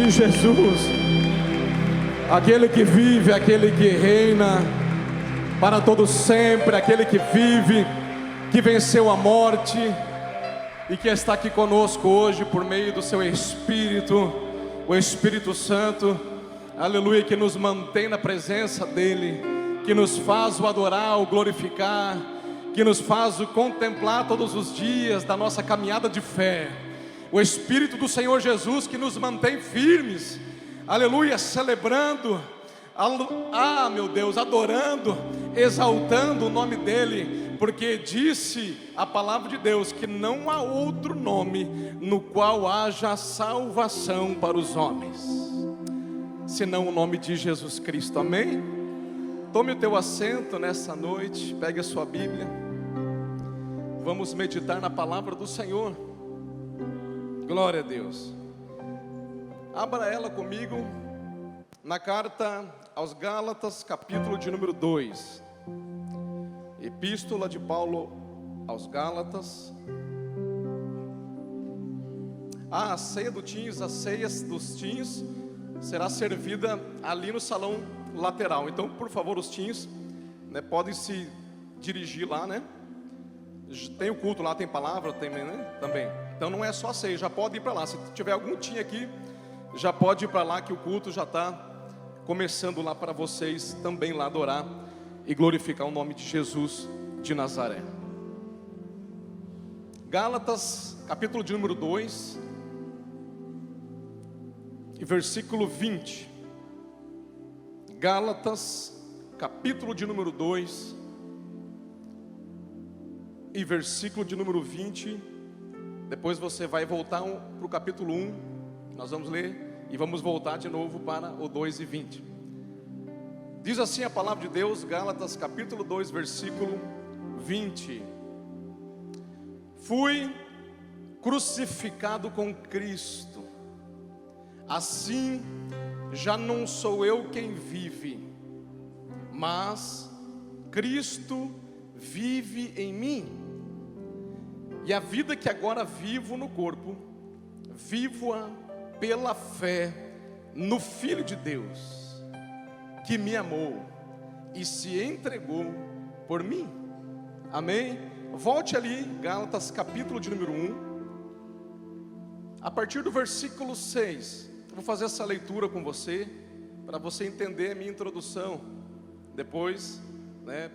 de Jesus, aquele que vive, aquele que reina para todo sempre, aquele que vive, que venceu a morte e que está aqui conosco hoje por meio do seu Espírito, o Espírito Santo, aleluia, que nos mantém na presença dEle, que nos faz o adorar, o glorificar, que nos faz o contemplar todos os dias da nossa caminhada de fé. O Espírito do Senhor Jesus que nos mantém firmes, aleluia, celebrando, meu Deus, adorando, exaltando o nome dEle, porque disse a palavra de Deus que não há outro nome no qual haja salvação para os homens, senão o nome de Jesus Cristo, amém? Tome o teu assento nessa noite, pegue a sua Bíblia, vamos meditar na palavra do Senhor. Glória a Deus. Abra ela comigo na carta aos Gálatas, capítulo de número 2. Epístola de Paulo aos Gálatas. A ceia dos teens será servida ali no salão lateral. Então, por favor, os teens, podem se dirigir lá, Tem o culto lá, tem palavra, tem, também. Então não é só a ceia, já pode ir para lá. Se tiver algum teen aqui, já pode ir para lá, que o culto já está começando lá para vocês também lá adorar e glorificar o nome de Jesus de Nazaré. Gálatas, capítulo de número 2 e versículo 20. Gálatas, capítulo de número 2 e versículo de número 20. Depois você vai voltar para o capítulo 1, nós vamos ler e vamos voltar de novo para o 2 e 20. Diz assim a palavra de Deus, Gálatas capítulo 2, versículo 20. Fui crucificado com Cristo, assim já não sou eu quem vive, mas Cristo vive em mim. E a vida que agora vivo no corpo, vivo-a pela fé no Filho de Deus, que me amou e se entregou por mim. Amém? Volte ali, Gálatas capítulo de número 1, a partir do versículo 6. Eu vou fazer essa leitura com você, para você entender a minha introdução. Depois,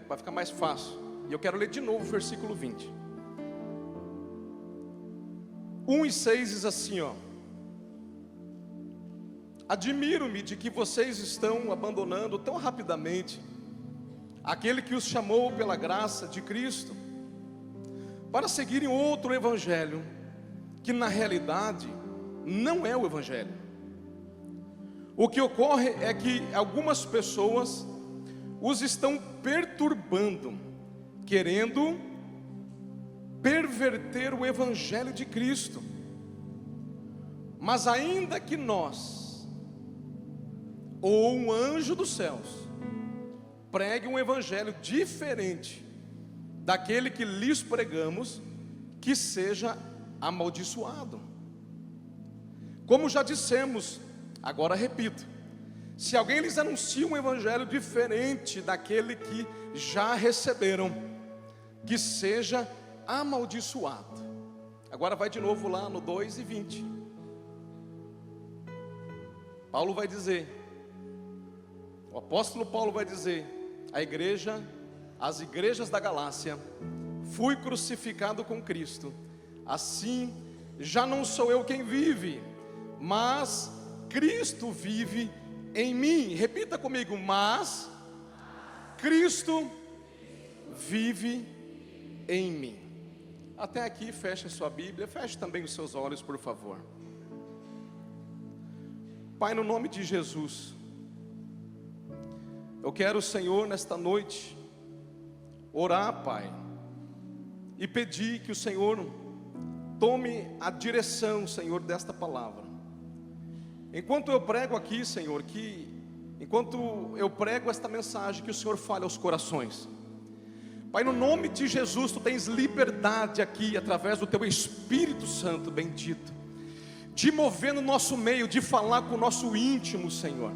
vai ficar mais fácil. E eu quero ler de novo o versículo 20. 1 e 6 diz assim, admiro-me de que vocês estão abandonando tão rapidamente aquele que os chamou pela graça de Cristo, para seguirem outro evangelho, que na realidade não é o evangelho. O que ocorre é que algumas pessoas os estão perturbando, querendo perverter o evangelho de Cristo. Mas ainda que nós, ou um anjo dos céus, pregue um evangelho diferente daquele que lhes pregamos, que seja amaldiçoado. Como já dissemos, agora repito: se alguém lhes anuncia um evangelho diferente daquele que já receberam, que seja amaldiçoado. Agora vai de novo lá no 2 e 20. Paulo vai dizer, o apóstolo Paulo vai dizer às igrejas da Galácia: fui crucificado com Cristo, assim já não sou eu quem vive, mas Cristo vive em mim. Repita comigo: mas Cristo vive em mim. Até aqui, feche a sua Bíblia, feche também os seus olhos, por favor. Pai, no nome de Jesus, eu quero, Senhor, nesta noite, orar, Pai, e pedir que o Senhor tome a direção, Senhor, desta palavra. Enquanto eu prego aqui, Senhor, enquanto eu prego esta mensagem, que o Senhor fale aos corações. Pai, no nome de Jesus, Tu tens liberdade aqui, através do Teu Espírito Santo bendito, de mover no nosso meio, de falar com o nosso íntimo, Senhor,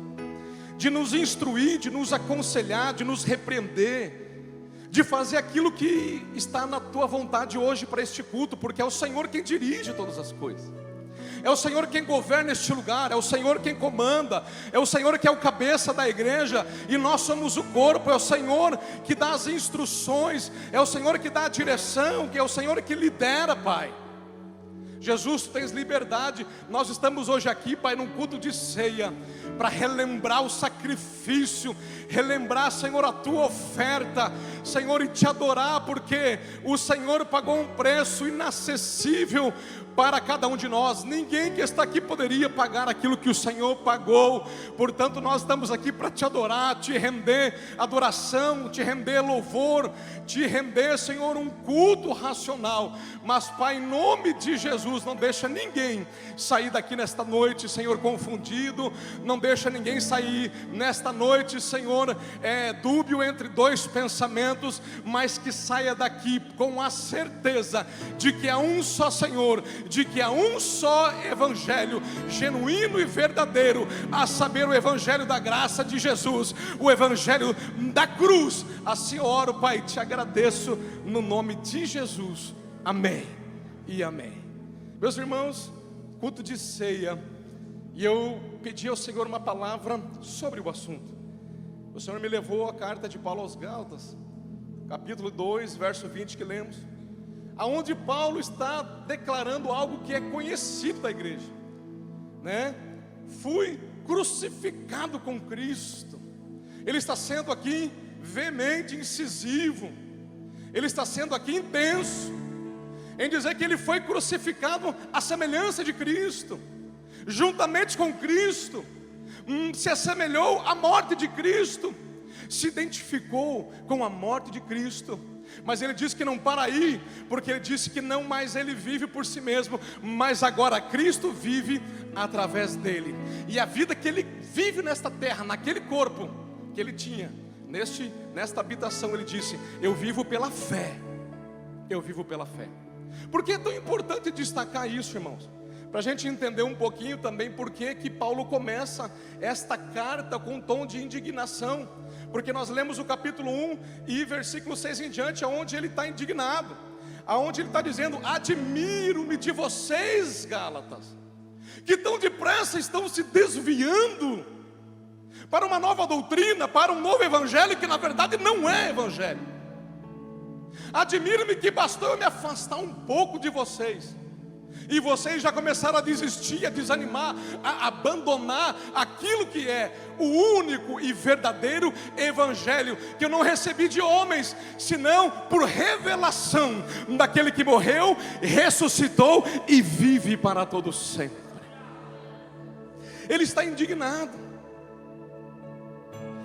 de nos instruir, de nos aconselhar, de nos repreender, de fazer aquilo que está na Tua vontade hoje para este culto, porque é o Senhor quem dirige todas as coisas, é o Senhor quem governa este lugar, é o Senhor quem comanda, é o Senhor que é o cabeça da igreja, e nós somos o corpo, é o Senhor que dá as instruções, é o Senhor que dá a direção, que é o Senhor que lidera, Pai. Jesus, Tu tens liberdade. Nós estamos hoje aqui, Pai, num culto de ceia, para relembrar o sacrifício, relembrar, Senhor, a Tua oferta, Senhor, e Te adorar, porque o Senhor pagou um preço inacessível para cada um de nós. Ninguém que está aqui poderia pagar aquilo que o Senhor pagou. Portanto, nós estamos aqui para Te adorar, Te render adoração, Te render louvor, Te render, Senhor, um culto racional. Mas, Pai, em nome de Jesus, não deixa ninguém sair daqui nesta noite, Senhor, confundido. Não deixa ninguém sair nesta noite, Senhor, dúbio entre dois pensamentos, mas que saia daqui com a certeza de que há um só Senhor, de que há um só Evangelho, genuíno e verdadeiro, a saber, o Evangelho da graça de Jesus, o Evangelho da cruz. Assim eu oro, Pai, Te agradeço no nome de Jesus, amém e amém. Meus irmãos, culto de ceia, e eu pedi ao Senhor uma palavra sobre o assunto. O Senhor me levou à carta de Paulo aos Gálatas, capítulo 2, verso 20, que lemos, aonde Paulo está declarando algo que é conhecido da igreja, né? Fui crucificado com Cristo. Ele está sendo aqui veemente, incisivo. Ele está sendo aqui intenso em dizer que ele foi crucificado à semelhança de Cristo, juntamente com Cristo, se assemelhou à morte de Cristo, se identificou com a morte de Cristo. Mas ele disse que não para aí, porque ele disse que não mais ele vive por si mesmo, mas agora Cristo vive através dele. E a vida que ele vive nesta terra, naquele corpo que ele tinha, nesta habitação, ele disse: eu vivo pela fé. Eu vivo pela fé. Por que é tão importante destacar isso, irmãos? Para a gente entender um pouquinho também por que Paulo começa esta carta com um tom de indignação. Porque nós lemos o capítulo 1 e versículo 6 em diante, onde ele está indignado, aonde ele está dizendo: admiro-me de vocês, Gálatas, que tão depressa estão se desviando para uma nova doutrina, para um novo evangelho, que na verdade não é evangelho. Admiro-me que bastou eu me afastar um pouco de vocês, e vocês já começaram a desistir, a desanimar, a abandonar aquilo que é o único e verdadeiro Evangelho, que eu não recebi de homens, senão por revelação daquele que morreu, ressuscitou e vive para todo sempre. Ele está indignado.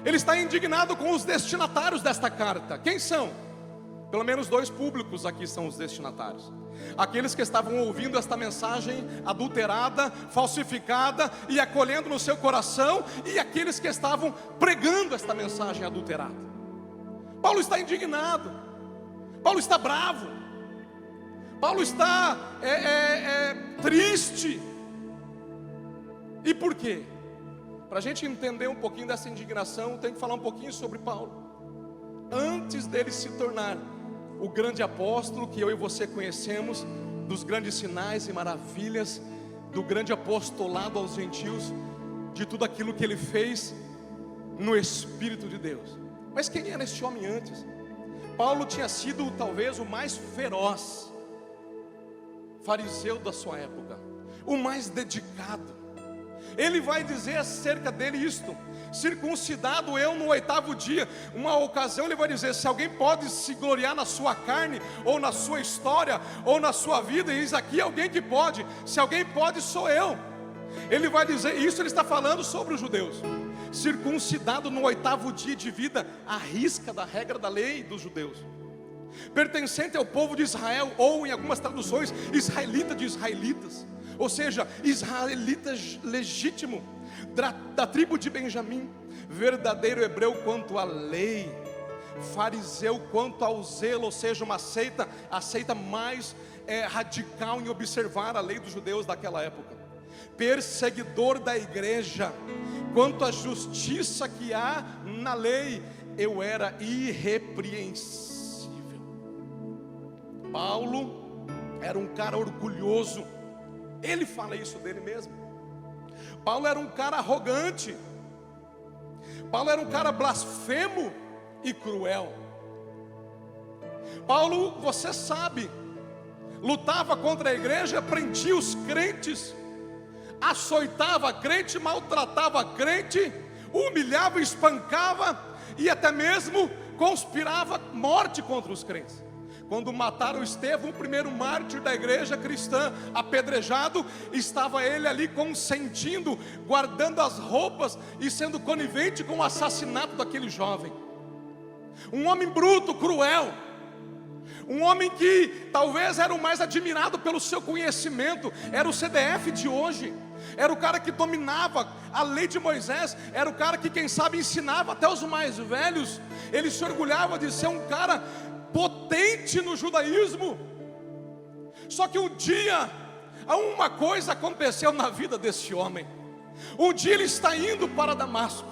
Ele está indignado com os destinatários desta carta. Quem são? Pelo menos dois públicos aqui são os destinatários: aqueles que estavam ouvindo esta mensagem adulterada, falsificada e acolhendo no seu coração, e aqueles que estavam pregando esta mensagem adulterada. Paulo está indignado, Paulo está bravo, Paulo está triste. E por quê? Para a gente entender um pouquinho dessa indignação, tem que falar um pouquinho sobre Paulo. Antes dele se tornar o grande apóstolo que eu e você conhecemos, dos grandes sinais e maravilhas, do grande apostolado aos gentios, de tudo aquilo que ele fez no Espírito de Deus. Mas quem era este homem antes? Paulo tinha sido talvez o mais feroz fariseu da sua época, o mais dedicado. Ele vai dizer acerca dele isto: circuncidado eu no 8º dia. Uma ocasião ele vai dizer: se alguém pode se gloriar na sua carne, ou na sua história, ou na sua vida, e diz aqui alguém que pode. Se alguém pode, sou eu. Ele vai dizer isso, ele está falando sobre os judeus. Circuncidado no 8º dia de vida, à risca da regra da lei dos judeus, pertencente ao povo de Israel, ou em algumas traduções, israelita de israelitas, ou seja, israelita legítimo, da tribo de Benjamim, verdadeiro hebreu quanto à lei, fariseu quanto ao zelo, ou seja, a seita mais radical em observar a lei dos judeus daquela época. perseguidor da igreja. Quanto à justiça que há na lei, eu era irrepreensível. Paulo era um cara orgulhoso. Ele fala isso dele mesmo. Paulo era um cara arrogante. Paulo era um cara blasfemo e cruel. Paulo, você sabe, lutava contra a igreja, prendia os crentes, açoitava crente, maltratava crente, humilhava, espancava e até mesmo conspirava morte contra os crentes. Quando mataram Estevão, o primeiro mártir da igreja cristã, apedrejado, estava ele ali consentindo, guardando as roupas e sendo conivente com o assassinato daquele jovem. Um homem bruto, cruel, um homem que talvez era o mais admirado pelo seu conhecimento, era o CDF de hoje, era o cara que dominava a lei de Moisés, era o cara que, quem sabe, ensinava até os mais velhos. Ele se orgulhava de ser um cara potente no judaísmo. Só que um dia, uma coisa aconteceu na vida desse homem. Um dia ele está indo para Damasco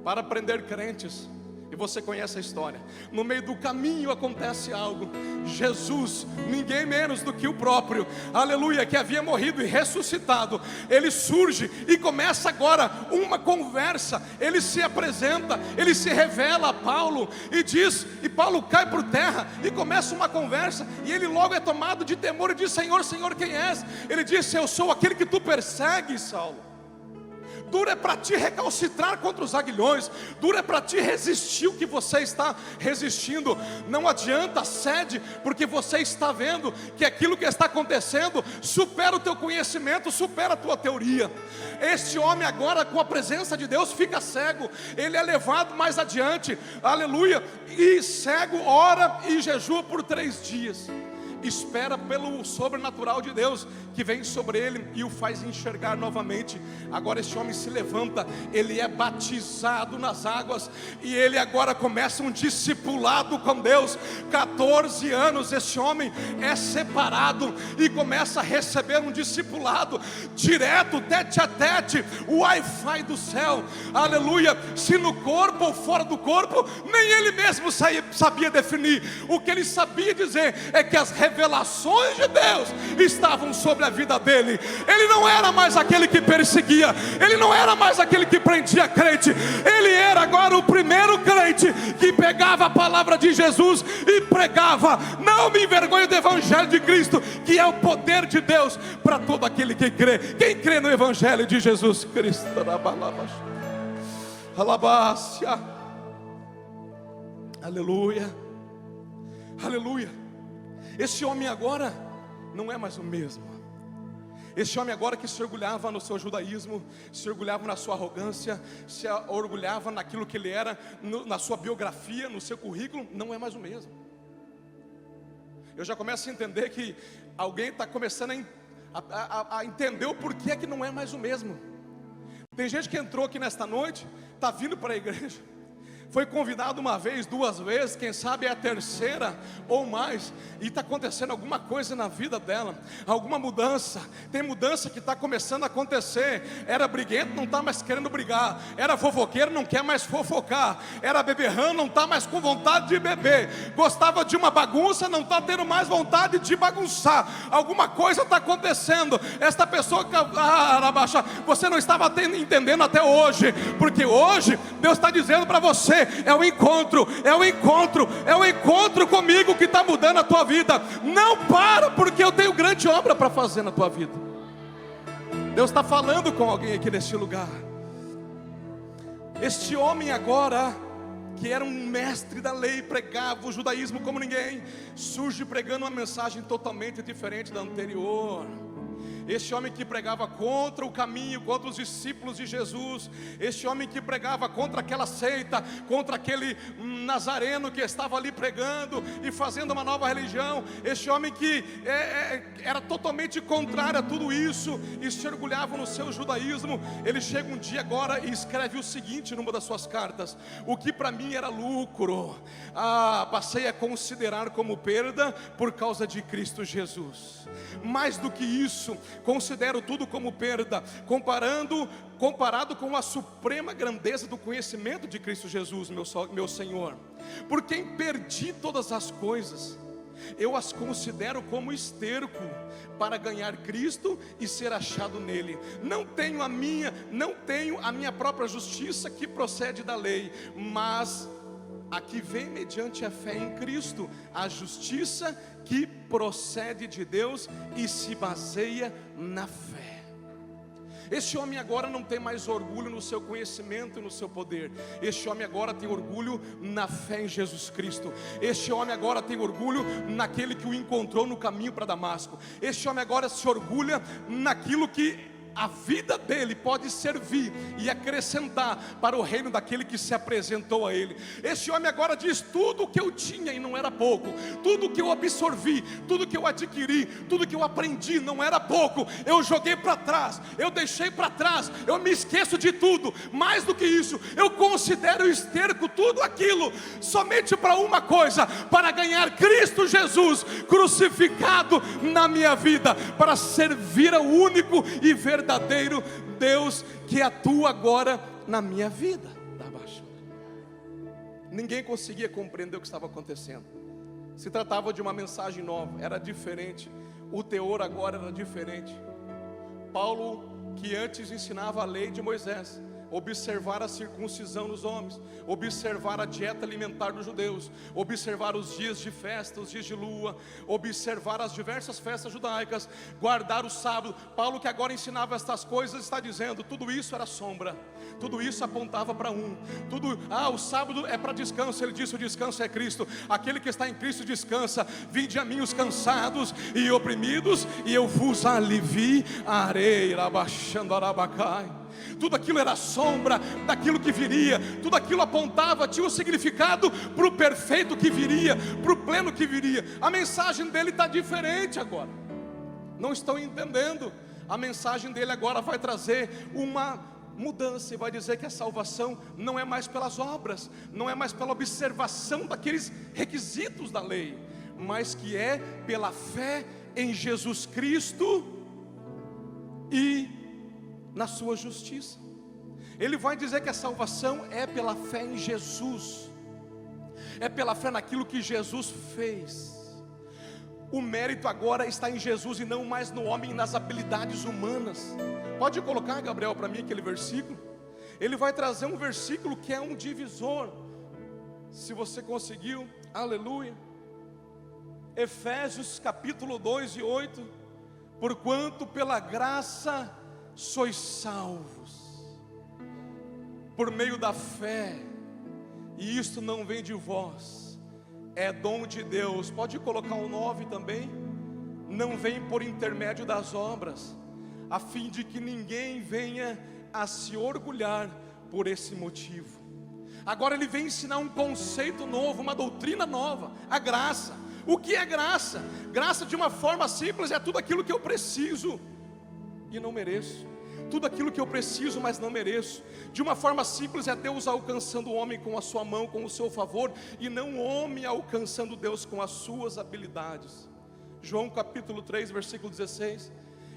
para prender crentes. E você conhece a história. No meio do caminho acontece algo. Jesus, ninguém menos do que o próprio, aleluia, que havia morrido e ressuscitado, ele surge e começa agora uma conversa. Ele se apresenta, ele se revela a Paulo e diz, e Paulo cai por terra e começa uma conversa. E ele logo é tomado de temor e diz: Senhor, Senhor, quem és? Ele disse: eu sou aquele que tu persegues, Saulo. Duro é para ti recalcitrar contra os aguilhões, duro é para ti resistir o que você está resistindo. Não adianta, cede, porque você está vendo que aquilo que está acontecendo supera o teu conhecimento, supera a tua teoria. Este homem agora, com a presença de Deus, fica cego. Ele é levado mais adiante, aleluia, e cego ora e jejua por 3 dias. Espera pelo sobrenatural de Deus que vem sobre ele e o faz enxergar novamente. Agora esse homem se levanta, ele é batizado nas águas e ele agora começa um discipulado com Deus. 14 anos esse homem é separado e começa a receber um discipulado direto, tete a tete, o Wi-Fi do céu, aleluia. Se no corpo ou fora do corpo, nem ele mesmo sabia definir. O que ele sabia dizer é que as revelações de Deus estavam sobre a vida dele. Ele não era mais aquele que perseguia, ele não era mais aquele que prendia crente, ele era agora o primeiro crente que pegava a palavra de Jesus e pregava. Não me envergonho do evangelho de Cristo, que é o poder de Deus para todo aquele que crê. Quem crê no evangelho de Jesus Cristo? Alabácia. Aleluia, aleluia. Esse homem agora não é mais o mesmo. Esse homem agora que se orgulhava no seu judaísmo, se orgulhava na sua arrogância, se orgulhava naquilo que ele era, na sua biografia, no seu currículo, não é mais o mesmo. Eu já começo a entender que alguém está começando a entender o porquê que não é mais o mesmo. Tem gente que entrou aqui nesta noite, está vindo para a igreja, foi convidado uma vez, 2 vezes, quem sabe é a terceira ou mais, e está acontecendo alguma coisa na vida dela, alguma mudança. Tem mudança que está começando a acontecer. Era briguento, não está mais querendo brigar. Era fofoqueiro, não quer mais fofocar. Era beberrão, não está mais com vontade de beber. Gostava de uma bagunça, não está tendo mais vontade de bagunçar. Alguma coisa está acontecendo. Esta pessoa, você não estava entendendo até hoje, porque hoje Deus está dizendo para você: é o encontro comigo que está mudando a tua vida. Não para, porque eu tenho grande obra para fazer na tua vida. Deus está falando com alguém aqui neste lugar. Este homem agora, que era um mestre da lei, pregava o judaísmo como ninguém, surge pregando uma mensagem totalmente diferente da anterior. Este homem que pregava contra o caminho, contra os discípulos de Jesus, este homem que pregava contra aquela seita, contra aquele nazareno que estava ali pregando e fazendo uma nova religião, este homem que era totalmente contrário a tudo isso e se orgulhava no seu judaísmo. Ele chega um dia agora e escreve o seguinte numa das suas cartas: o que para mim era lucro, passei a considerar como perda por causa de Cristo Jesus. Mais do que isso, isso, considero tudo como perda, comparado com a suprema grandeza do conhecimento de Cristo Jesus, meu Senhor. Por quem perdi todas as coisas, eu as considero como esterco, para ganhar Cristo e ser achado nele. Não tenho a minha própria justiça que procede da lei, mas a que vem mediante a fé em Cristo, a justiça que procede de Deus e se baseia na fé. Este homem agora não tem mais orgulho no seu conhecimento e no seu poder. Este homem agora tem orgulho na fé em Jesus Cristo. Este homem agora tem orgulho naquele que o encontrou no caminho para Damasco. Este homem agora se orgulha naquilo que a vida dele pode servir e acrescentar para o reino daquele que se apresentou a ele. Este homem agora diz: tudo o que eu tinha e não era pouco, tudo que eu absorvi, tudo que eu adquiri, tudo que eu aprendi não era pouco, eu joguei para trás, eu deixei para trás, eu me esqueço de tudo. Mais do que isso, eu considero esterco tudo aquilo somente para uma coisa: para ganhar Cristo Jesus crucificado na minha vida, para servir ao único e verdadeiro Deus que atua agora na minha vida. Ninguém conseguia compreender o que estava acontecendo. Se tratava de uma mensagem nova, era diferente. O teor agora era diferente. Paulo, que antes ensinava a lei de Moisés, observar a circuncisão nos homens, observar a dieta alimentar dos judeus, observar os dias de festa, os dias de lua, observar as diversas festas judaicas, guardar o sábado. Paulo, que agora ensinava estas coisas, está dizendo: tudo isso era sombra, tudo isso apontava para o sábado é para descanso. Ele disse: o descanso é Cristo. Aquele que está em Cristo descansa. Vinde a mim os cansados e oprimidos, e eu vos aliviarei. Abaixando arabacai. Tudo aquilo era sombra daquilo que viria. Tudo aquilo apontava, tinha um significado para o perfeito que viria, para o pleno que viria. A mensagem dele está diferente agora. Não estão entendendo. A mensagem dele agora vai trazer uma mudança, e vai dizer que a salvação não é mais pelas obras, não é mais pela observação daqueles requisitos da lei, mas que é pela fé em Jesus Cristo e na sua justiça. Ele vai dizer que a salvação é pela fé em Jesus, é pela fé naquilo que Jesus fez. O mérito agora está em Jesus e não mais no homem e nas habilidades humanas. Pode colocar, Gabriel, para mim aquele versículo. Ele vai trazer um versículo que é um divisor, se você conseguiu, aleluia. Efésios capítulo 2 e 8. Porquanto pela graça sois salvos, por meio da fé, e isto não vem de vós, é dom de Deus. Pode colocar o 9 também. Não vem por intermédio das obras, a fim de que ninguém venha a se orgulhar por esse motivo. Agora ele vem ensinar um conceito novo, uma doutrina nova, a graça. O que é graça? Graça, de uma forma simples, é tudo aquilo que eu preciso e não mereço. Tudo aquilo que eu preciso, mas não mereço. De uma forma simples, é Deus alcançando o homem com a sua mão, com o seu favor, e não o homem alcançando Deus com as suas habilidades. João capítulo 3, versículo 16.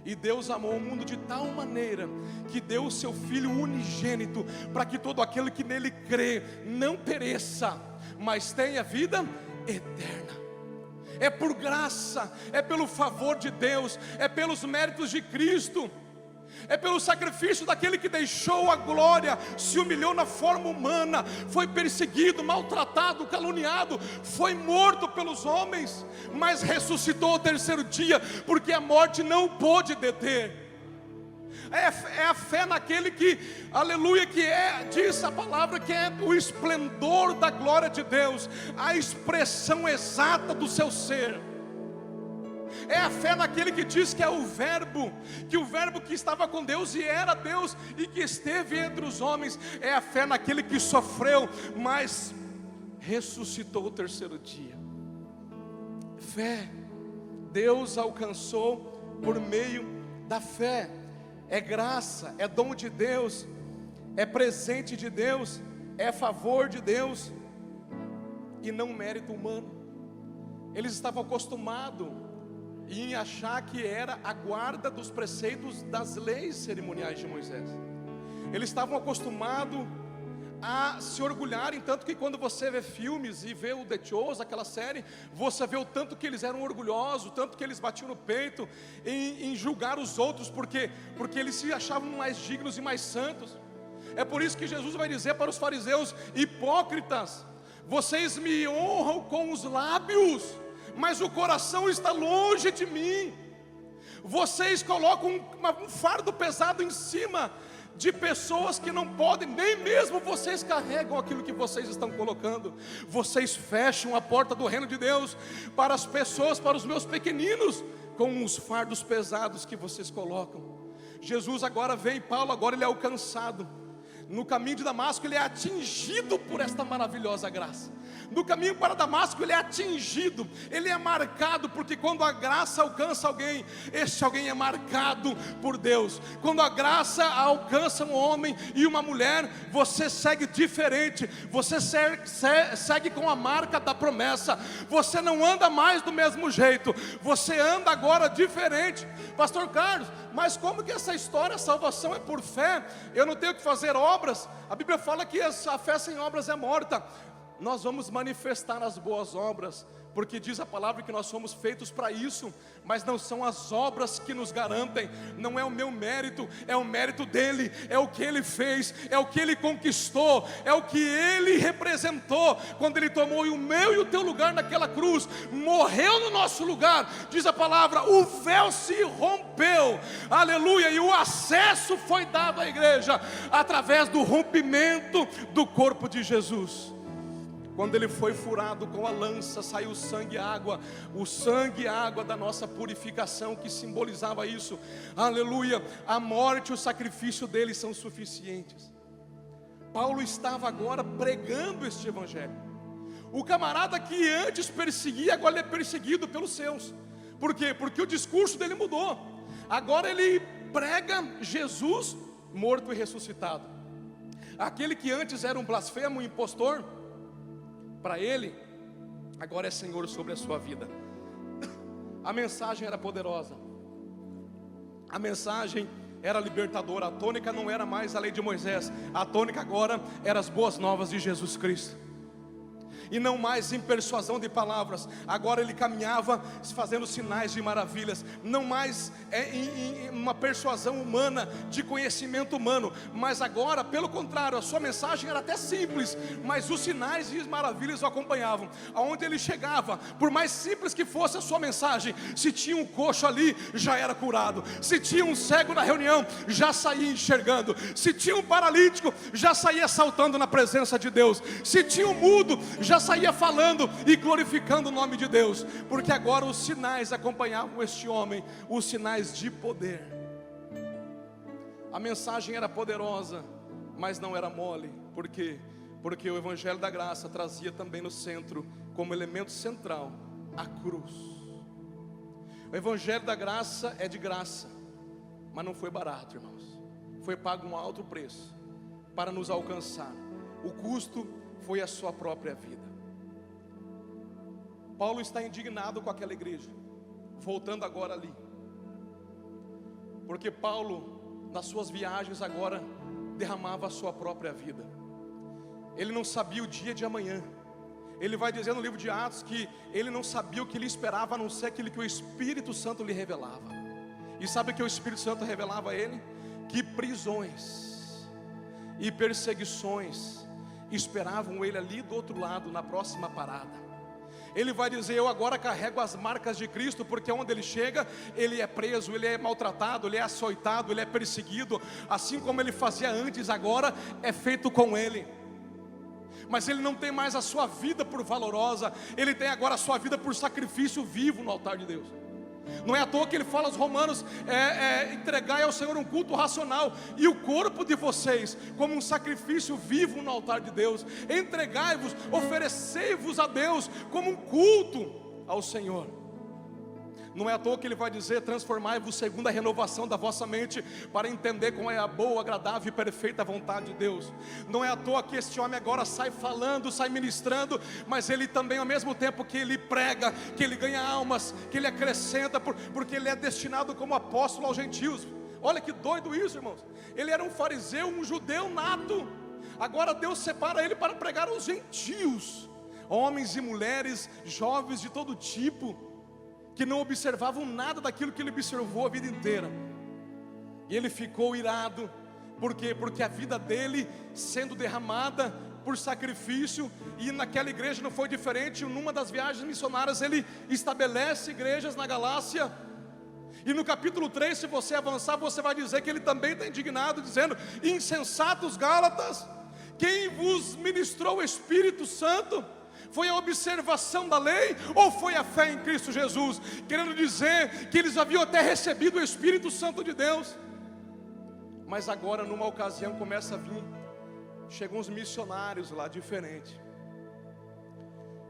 E Deus amou o mundo de tal maneira que deu o seu Filho unigênito, para que todo aquele que nele crê não pereça, mas tenha vida eterna. É por graça, é pelo favor de Deus, é pelos méritos de Cristo, é pelo sacrifício daquele que deixou a glória, se humilhou na forma humana, foi perseguido, maltratado, caluniado, foi morto pelos homens, mas ressuscitou ao terceiro dia, porque a morte não pôde deter. É a fé naquele que, aleluia, que diz a palavra que é o esplendor da glória de Deus, a expressão exata do seu ser. É a fé naquele que diz que é o verbo que estava com Deus e era Deus e que esteve entre os homens. É a fé naquele que sofreu, mas ressuscitou o terceiro dia. Fé, Deus alcançou por meio da fé. É graça, é dom de Deus, é presente de Deus, é favor de Deus e não mérito humano. Eles estavam acostumados e em achar que era a guarda dos preceitos das leis cerimoniais de Moisés. Eles estavam acostumados a se orgulharem, tanto que quando você vê filmes e vê o The Chosen, aquela série, você vê o tanto que eles eram orgulhosos, tanto que eles batiam no peito em julgar os outros, porque eles se achavam mais dignos e mais santos. É por isso que Jesus vai dizer para os fariseus: hipócritas, vocês me honram com os lábios, mas o coração está longe de mim. Vocês colocam um fardo pesado em cima de pessoas que não podem, nem mesmo vocês carregam aquilo que vocês estão colocando. Vocês fecham a porta do reino de Deus para as pessoas, para os meus pequeninos, com os fardos pesados que vocês colocam. Jesus agora vem, Paulo agora ele é alcançado. No caminho de Damasco ele é atingido por esta maravilhosa graça. No caminho para Damasco ele é atingido, ele é marcado, porque quando a graça alcança alguém, este alguém é marcado por Deus. Quando a graça alcança um homem e uma mulher, você segue diferente, você segue com a marca da promessa. Você não anda mais do mesmo jeito, você anda agora diferente. Pastor Carlos, mas como que essa história, a salvação é por fé? Eu não tenho que fazer obras? A Bíblia fala que a fé sem obras é morta. Nós vamos manifestar as boas obras, porque diz a palavra que nós somos feitos para isso, mas não são as obras que nos garantem, não é o meu mérito, é o mérito dele, é o que ele fez, é o que ele conquistou, é o que ele representou, quando ele tomou o meu e o teu lugar naquela cruz, morreu no nosso lugar. Diz a palavra, o véu se rompeu, aleluia, e o acesso foi dado à igreja, através do rompimento do corpo de Jesus. Quando ele foi furado com a lança, saiu sangue e água, o sangue e água da nossa purificação, que simbolizava isso, aleluia. A morte e o sacrifício dele são suficientes. Paulo estava agora pregando este evangelho. O camarada que antes perseguia, agora ele é perseguido pelos seus. Por quê? Porque o discurso dele mudou. Agora ele prega Jesus morto e ressuscitado. Aquele que antes era um blasfemo, um impostor, para ele, agora é Senhor sobre a sua vida. A mensagem era poderosa, a mensagem era libertadora. A tônica não era mais a lei de Moisés, a tônica agora era as boas novas de Jesus Cristo. E não mais em persuasão de palavras, agora ele caminhava fazendo sinais e maravilhas. Não mais em uma persuasão humana, de conhecimento humano, mas agora, pelo contrário, a sua mensagem era até simples, mas os sinais e as maravilhas o acompanhavam. Aonde ele chegava, por mais simples que fosse a sua mensagem, se tinha um coxo ali, já era curado. Se tinha um cego na reunião, já saía enxergando. Se tinha um paralítico, já saía saltando na presença de Deus. Se tinha um mudo, já saía falando e glorificando o nome de Deus, porque agora os sinais acompanhavam este homem, os sinais de poder. A mensagem era poderosa, mas não era mole. Por quê? Porque o evangelho da graça trazia também no centro, como elemento central, a cruz. O evangelho da graça é de graça, mas não foi barato, irmãos. Foi pago um alto preço para nos alcançar. O custo foi a sua própria vida. Paulo está indignado com aquela igreja, voltando agora ali, porque Paulo, nas suas viagens agora, derramava a sua própria vida. Ele não sabia o dia de amanhã. Ele vai dizer no livro de Atos que ele não sabia o que lhe esperava, a não ser aquilo que o Espírito Santo lhe revelava. E sabe o que o Espírito Santo revelava a ele? Que prisões e perseguições esperavam ele ali do outro lado, na próxima parada. Ele vai dizer, eu agora carrego as marcas de Cristo, porque onde ele chega, ele é preso, ele é maltratado, ele é açoitado, ele é perseguido. Assim como ele fazia antes, agora é feito com ele. Mas ele não tem mais a sua vida por valorosa, ele tem agora a sua vida por sacrifício vivo no altar de Deus. Não é à toa que ele fala aos romanos, entregai ao Senhor um culto racional, e o corpo de vocês como um sacrifício vivo no altar de Deus. Entregai-vos, oferecei-vos a Deus como um culto ao Senhor. Não é à toa que ele vai dizer: transformai-vos segundo a renovação da vossa mente, para entender qual é a boa, agradável e perfeita vontade de Deus. Não é à toa que este homem agora sai falando, sai ministrando, mas ele também, ao mesmo tempo que ele prega, que ele ganha almas, que ele acrescenta, porque ele é destinado como apóstolo aos gentios. Olha que doido isso, irmãos. Ele era um fariseu, um judeu nato. Agora Deus separa ele para pregar aos gentios, homens e mulheres, jovens de todo tipo, que não observavam nada daquilo que ele observou a vida inteira. E ele ficou irado. Por quê? Porque a vida dele sendo derramada por sacrifício, e naquela igreja não foi diferente. Numa das viagens missionárias ele estabelece igrejas na Galácia. E no capítulo 3, se você avançar, você vai dizer que ele também está indignado, dizendo: insensatos Gálatas, quem vos ministrou o Espírito Santo? Foi a observação da lei ou foi a fé em Cristo Jesus? Querendo dizer que eles haviam até recebido o Espírito Santo de Deus. Mas agora, numa ocasião, começa a vir, chegam uns missionários lá, diferente.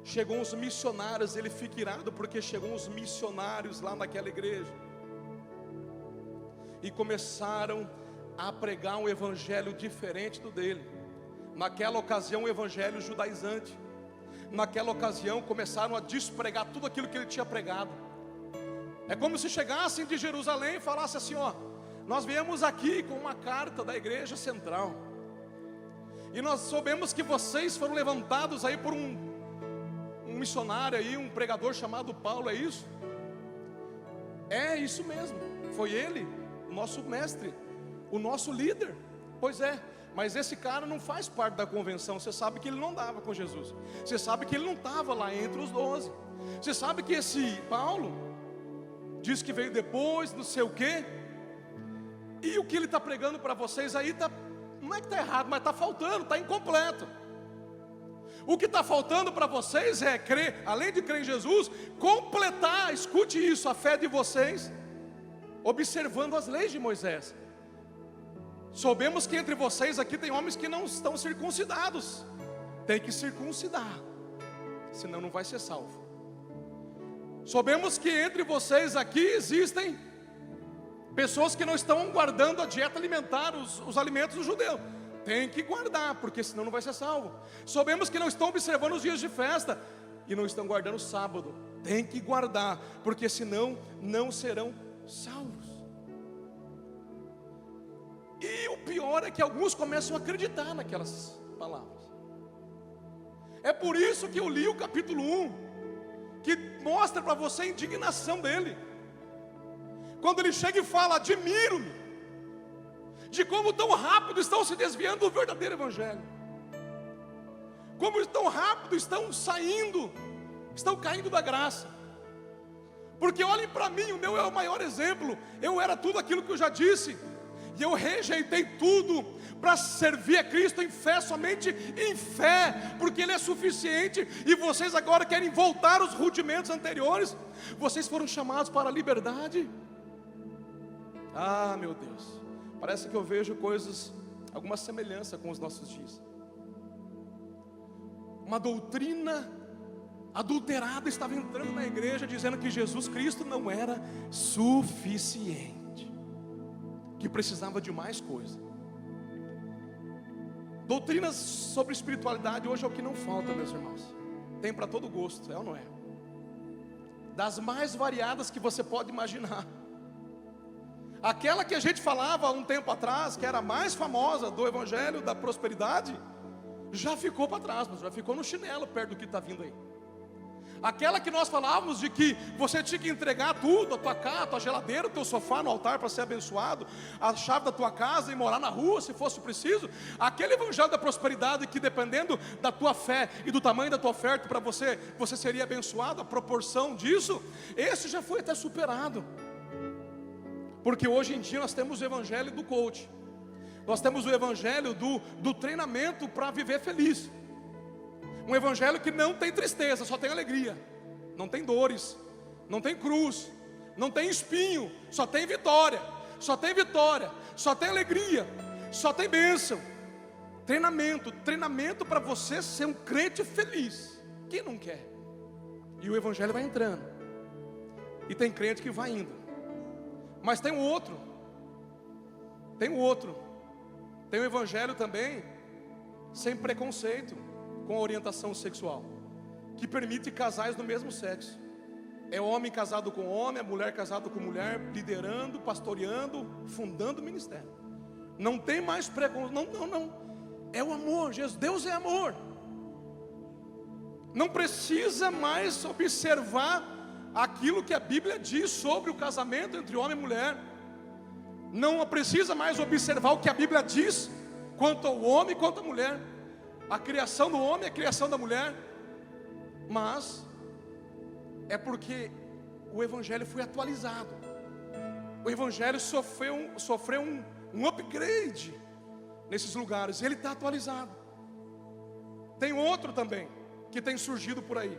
Chegou uns missionários, ele fica irado porque chegou uns missionários lá naquela igreja. E começaram a pregar um evangelho diferente do dele. Naquela ocasião, um evangelho judaizante. Naquela ocasião começaram a despregar tudo aquilo que ele tinha pregado. É como se chegassem de Jerusalém e falassem assim: ó, nós viemos aqui com uma carta da igreja central, e nós soubemos que vocês foram levantados aí por um missionário aí, um pregador chamado Paulo, é isso? É isso mesmo, foi ele, o nosso mestre, o nosso líder. Pois é, mas esse cara não faz parte da convenção. Você sabe que ele não andava com Jesus. Você sabe que ele não estava lá entre os 12. Você sabe que esse Paulo diz que veio depois, não sei o quê. E o que ele está pregando para vocês aí não é que está errado, mas está faltando, está incompleto. O que está faltando para vocês é crer, além de crer em Jesus, completar, escute isso, a fé de vocês, observando as leis de Moisés. Soubemos que entre vocês aqui tem homens que não estão circuncidados. Tem que circuncidar, senão não vai ser salvo. Soubemos que entre vocês aqui existem pessoas que não estão guardando a dieta alimentar, os alimentos do judeu. Tem que guardar, porque senão não vai ser salvo. Soubemos que não estão observando os dias de festa e não estão guardando o sábado. Tem que guardar, porque senão não serão salvos. E o pior é que alguns começam a acreditar naquelas palavras. É por isso que eu li o capítulo 1, que mostra para você a indignação dele. Quando ele chega e fala: admiro-me de como tão rápido estão se desviando do verdadeiro evangelho. Como tão rápido estão saindo, estão caindo da graça. Porque olhem para mim, o meu é o maior exemplo. Eu era tudo aquilo que eu já disse, e eu rejeitei tudo para servir a Cristo em fé, somente em fé, porque Ele é suficiente. E vocês agora querem voltar aos rudimentos anteriores. Vocês foram chamados para a liberdade. Ah, meu Deus, parece que eu vejo coisas, alguma semelhança com os nossos dias. Uma doutrina adulterada estava entrando na igreja, dizendo que Jesus Cristo não era suficiente, que precisava de mais coisa. Doutrinas sobre espiritualidade hoje é o que não falta, meus irmãos. Tem para todo gosto, é ou não é? Das mais variadas que você pode imaginar. Aquela que a gente falava há um tempo atrás, que era a mais famosa do evangelho da prosperidade, já ficou para trás, mas já ficou no chinelo perto do que está vindo aí. Aquela que nós falávamos de que você tinha que entregar tudo, a tua casa, a tua geladeira, o teu sofá no altar para ser abençoado, a chave da tua casa e morar na rua se fosse preciso. Aquele evangelho da prosperidade que, dependendo da tua fé e do tamanho da tua oferta para você seria abençoado, a proporção disso, esse já foi até superado. Porque hoje em dia nós temos o evangelho do coach, nós temos o evangelho do treinamento para viver feliz. Um evangelho que não tem tristeza, só tem alegria. Não tem dores, não tem cruz, não tem espinho, só tem vitória. Só tem vitória, só tem alegria, só tem bênção. Treinamento para você ser um crente feliz. Quem não quer? E o evangelho vai entrando. E tem crente que vai indo. Mas tem o outro. Tem o outro. Tem o evangelho também, sem preconceito com a orientação sexual, que permite casais do mesmo sexo. É homem casado com homem, é mulher casada com mulher, liderando, pastoreando, fundando o ministério. Não tem mais preconceito. Não. É o amor. Deus é amor. Não precisa mais observar aquilo que a Bíblia diz sobre o casamento entre homem e mulher. Não precisa mais observar o que a Bíblia diz quanto ao homem e quanto à mulher. A criação do homem, a criação da mulher. Mas é porque o evangelho foi atualizado. O evangelho sofreu um upgrade nesses lugares. Ele está atualizado. Tem outro também que tem surgido por aí.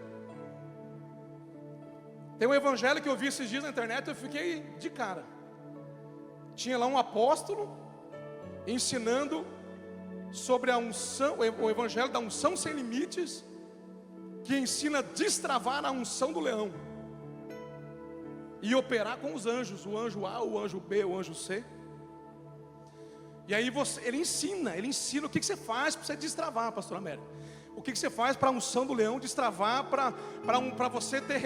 Tem um evangelho que eu vi esses dias na internet, eu fiquei de cara. Tinha lá um apóstolo ensinando sobre a unção, o evangelho da unção sem limites, que ensina a destravar a unção do leão e operar com os anjos, o anjo A, o anjo B, o anjo C. E aí ele ensina o que você faz para você destravar, pastor Américo. O que você faz para a unção do leão destravar, para você ter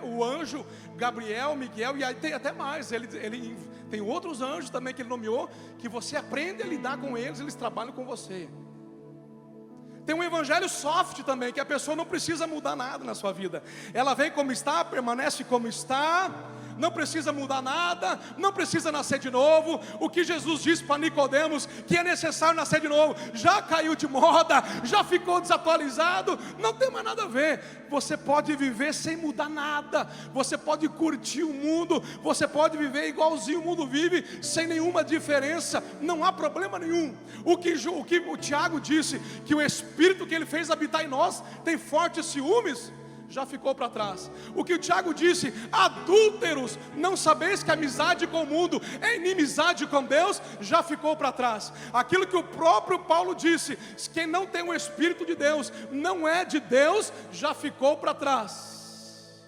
o anjo Gabriel, Miguel, e aí tem até mais, ele tem outros anjos também que ele nomeou, que você aprende a lidar com eles trabalham com você. Tem um evangelho soft também, que a pessoa não precisa mudar nada na sua vida. Ela vem como está, permanece como está, não precisa mudar nada, não precisa nascer de novo. O que Jesus disse para Nicodemos, que é necessário nascer de novo, já caiu de moda, já ficou desatualizado, não tem mais nada a ver. Você pode viver sem mudar nada, você pode curtir o mundo, você pode viver igualzinho o mundo vive, sem nenhuma diferença, não há problema nenhum. O que o Tiago disse, que o Espírito que ele fez habitar em nós tem fortes ciúmes, já ficou para trás. O que o Tiago disse, adúlteros, não sabeis que a amizade com o mundo é inimizade com Deus, já ficou para trás. Aquilo que o próprio Paulo disse, quem não tem o Espírito de Deus, não é de Deus, já ficou para trás.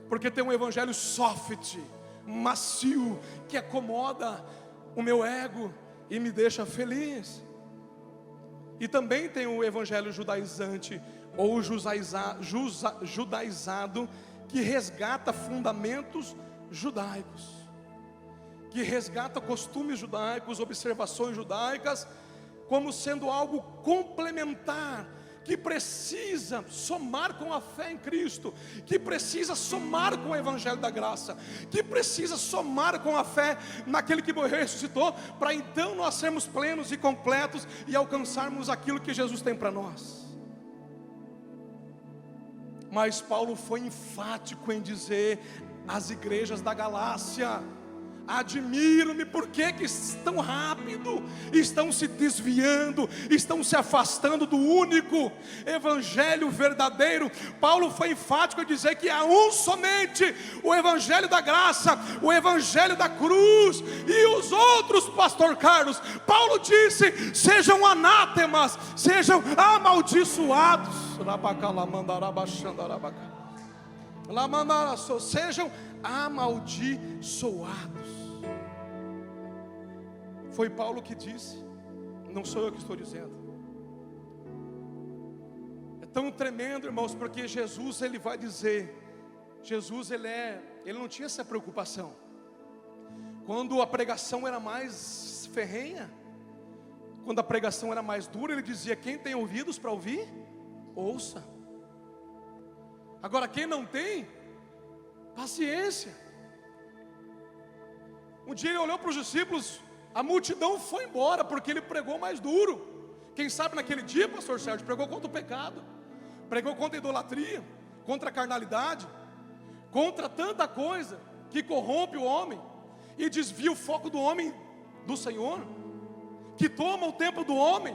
Porque tem um evangelho soft, macio, que acomoda o meu ego e me deixa feliz. E também tem o evangelho judaizante, ou judaizado, que resgata fundamentos judaicos, que resgata costumes judaicos, observações judaicas, como sendo algo complementar, que precisa somar com a fé em Cristo, que precisa somar com o evangelho da graça, que precisa somar com a fé naquele que morreu e ressuscitou, para então nós sermos plenos e completos e alcançarmos aquilo que Jesus tem para nós. Mas Paulo foi enfático em dizer às igrejas da Galácia: admiro-me porque tão rápido estão se desviando, estão se afastando do único evangelho verdadeiro. Paulo foi enfático em dizer que há um somente, o evangelho da graça, o evangelho da cruz, e os outros, pastor Carlos, Paulo disse, sejam anátemas, sejam amaldiçoados, sejam amaldiçoados. Foi Paulo que disse, não sou eu que estou dizendo. É tão tremendo, irmãos, porque Jesus, ele vai dizer, Jesus, ele não tinha essa preocupação. Quando a pregação era mais ferrenha, quando a pregação era mais dura, ele dizia, quem tem ouvidos para ouvir, ouça. Agora quem não tem, paciência. Um dia ele olhou para os discípulos, a multidão foi embora, porque ele pregou mais duro. Quem sabe naquele dia, pastor Sérgio, pregou contra o pecado, pregou contra a idolatria, contra a carnalidade, contra tanta coisa que corrompe o homem e desvia o foco do homem do Senhor, que toma o tempo do homem.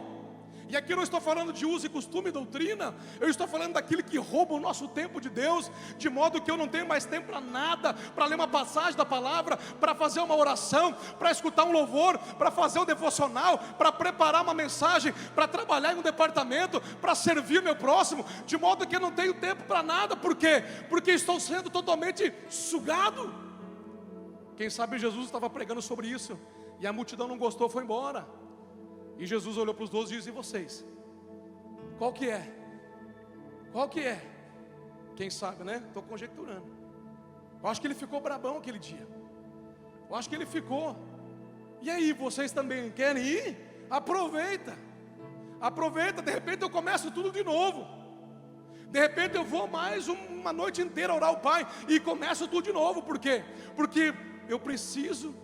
E aqui eu não estou falando de uso e costume e doutrina, eu estou falando daquilo que rouba o nosso tempo de Deus, de modo que eu não tenho mais tempo para nada, para ler uma passagem da palavra, para fazer uma oração, para escutar um louvor, para fazer um devocional, para preparar uma mensagem, para trabalhar em um departamento, para servir o meu próximo, de modo que eu não tenho tempo para nada. Por quê? Porque estou sendo totalmente sugado. Quem sabe Jesus estava pregando sobre isso, e a multidão não gostou, foi embora. E Jesus olhou para os 12 e disse: e vocês? Qual que é? Qual que é? Quem sabe, né? Estou conjecturando. Eu acho que ele ficou brabão aquele dia. Eu acho que ele ficou. E aí, vocês também querem ir? Aproveita. Aproveita, de repente eu começo tudo de novo. De repente eu vou mais uma noite inteira orar ao Pai e começo tudo de novo. Por quê? Porque eu preciso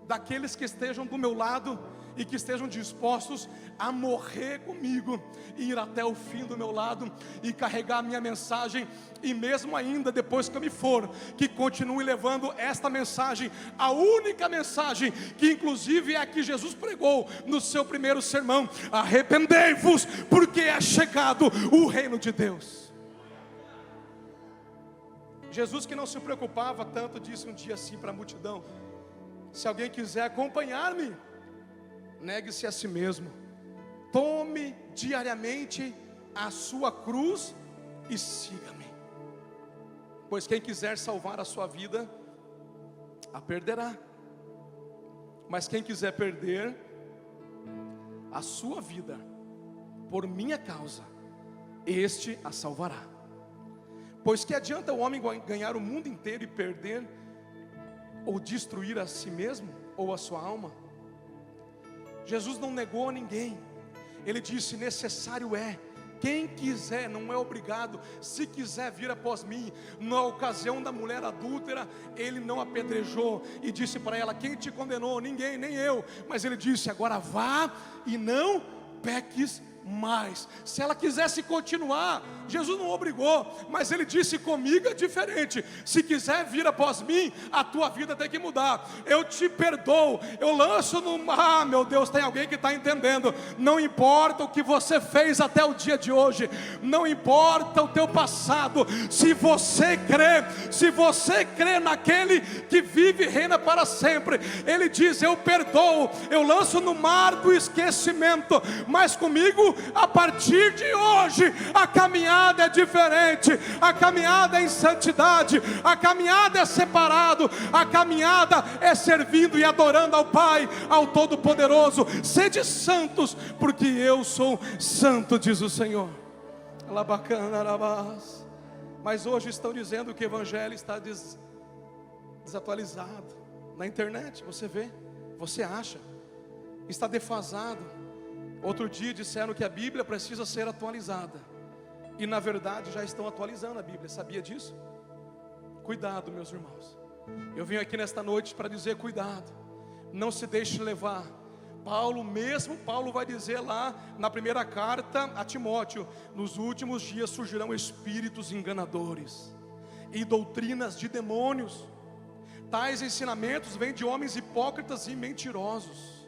daqueles que estejam do meu lado e que estejam dispostos a morrer comigo, e ir até o fim do meu lado, e carregar a minha mensagem, e mesmo ainda depois que eu me for, que continue levando esta mensagem, a única mensagem, que inclusive é a que Jesus pregou no seu primeiro sermão: arrependei-vos, porque é chegado o reino de Deus. Jesus, que não se preocupava tanto, disse um dia assim para a multidão: se alguém quiser acompanhar-me, negue-se a si mesmo, tome diariamente a sua cruz e siga-me. Pois quem quiser salvar a sua vida, a perderá. Mas quem quiser perder a sua vida por minha causa, este a salvará. Pois que adianta o homem ganhar o mundo inteiro e perder ou destruir a si mesmo ou a sua alma? Jesus não negou a ninguém. Ele disse: necessário é, quem quiser, não é obrigado, se quiser vir após mim. Na ocasião da mulher adúltera, ele não apedrejou e disse para ela: quem te condenou? Ninguém, nem eu. Mas ele disse: agora vá e não peques mais. Se ela quisesse continuar, Jesus não obrigou, mas ele disse: comigo é diferente. Se quiser vir após mim, a tua vida tem que mudar. Eu te perdoo, eu lanço no... Ah, meu Deus, tem alguém que está entendendo. Não importa o que você fez até o dia de hoje, não importa o teu passado, se você crê naquele que vive e reina para sempre, ele diz: eu perdoo, eu lanço no mar do esquecimento, mas comigo, a partir de hoje, a caminhada é diferente, a caminhada é em santidade, a caminhada é separado, a caminhada é servindo e adorando ao Pai, ao Todo-Poderoso. Sede santos, porque eu sou santo, diz o Senhor. Mas hoje estão dizendo que o Evangelho está desatualizado. Na internet você vê, você acha, está defasado. Outro dia disseram que a Bíblia precisa ser atualizada, e na verdade já estão atualizando a Bíblia. Sabia disso? Cuidado, meus irmãos. Eu vim aqui nesta noite para dizer: cuidado, não se deixe levar. Paulo vai dizer lá na primeira carta a Timóteo: nos últimos dias surgirão espíritos enganadores e doutrinas de demônios. Tais ensinamentos vêm de homens hipócritas e mentirosos.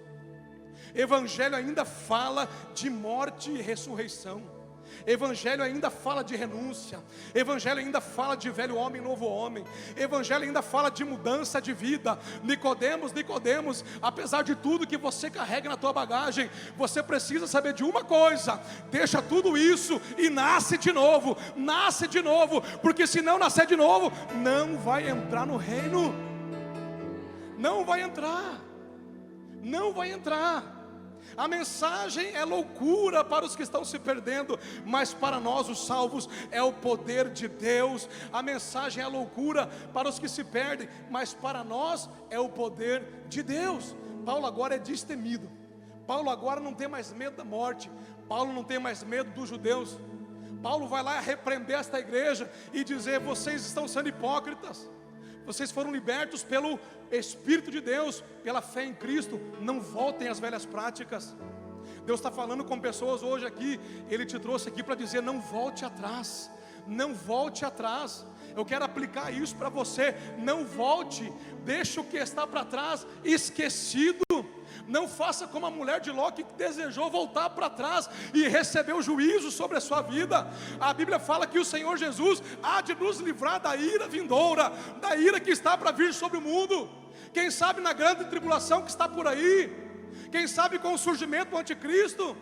Evangelho ainda fala de morte e ressurreição. Evangelho ainda fala de renúncia. Evangelho ainda fala de velho homem, novo homem. Evangelho ainda fala de mudança de vida. Nicodemos, apesar de tudo que você carrega na tua bagagem, você precisa saber de uma coisa: deixa tudo isso e nasce de novo, porque se não nascer de novo, não vai entrar no reino. Não vai entrar. A mensagem é loucura para os que estão se perdendo, mas para nós os salvos é o poder de Deus. A mensagem é loucura para os que se perdem, mas para nós é o poder de Deus. Paulo agora é destemido. Paulo agora não tem mais medo da morte. Paulo não tem mais medo dos judeus. Paulo vai lá repreender esta igreja e dizer: vocês estão sendo hipócritas. Vocês foram libertos pelo Espírito de Deus, pela fé em Cristo. Não voltem às velhas práticas. Deus está falando com pessoas hoje aqui. Ele te trouxe aqui para dizer: não volte atrás. Não volte atrás. Eu quero aplicar isso para você. Não volte, deixa o que está para trás esquecido. Não faça como a mulher de Ló, que desejou voltar para trás e recebeu juízo sobre a sua vida. A Bíblia fala que o Senhor Jesus há de nos livrar da ira vindoura, da ira que está para vir sobre o mundo. Quem sabe na grande tribulação que está por aí, quem sabe com o surgimento do anticristo,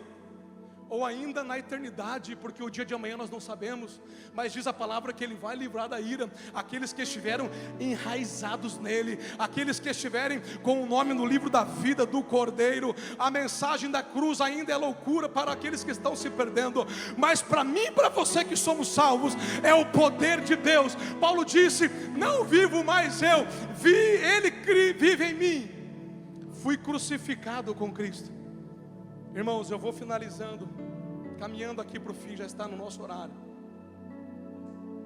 ou ainda na eternidade, porque o dia de amanhã nós não sabemos. Mas diz a palavra que Ele vai livrar da ira aqueles que estiveram enraizados nele, aqueles que estiverem com o nome no livro da vida do Cordeiro. A mensagem da cruz ainda é loucura para aqueles que estão se perdendo, mas para mim e para você que somos salvos, é o poder de Deus. Paulo disse: não vivo mais eu, Ele vive em mim. Fui crucificado com Cristo. Irmãos, eu vou finalizando, caminhando aqui para o fim, já está no nosso horário.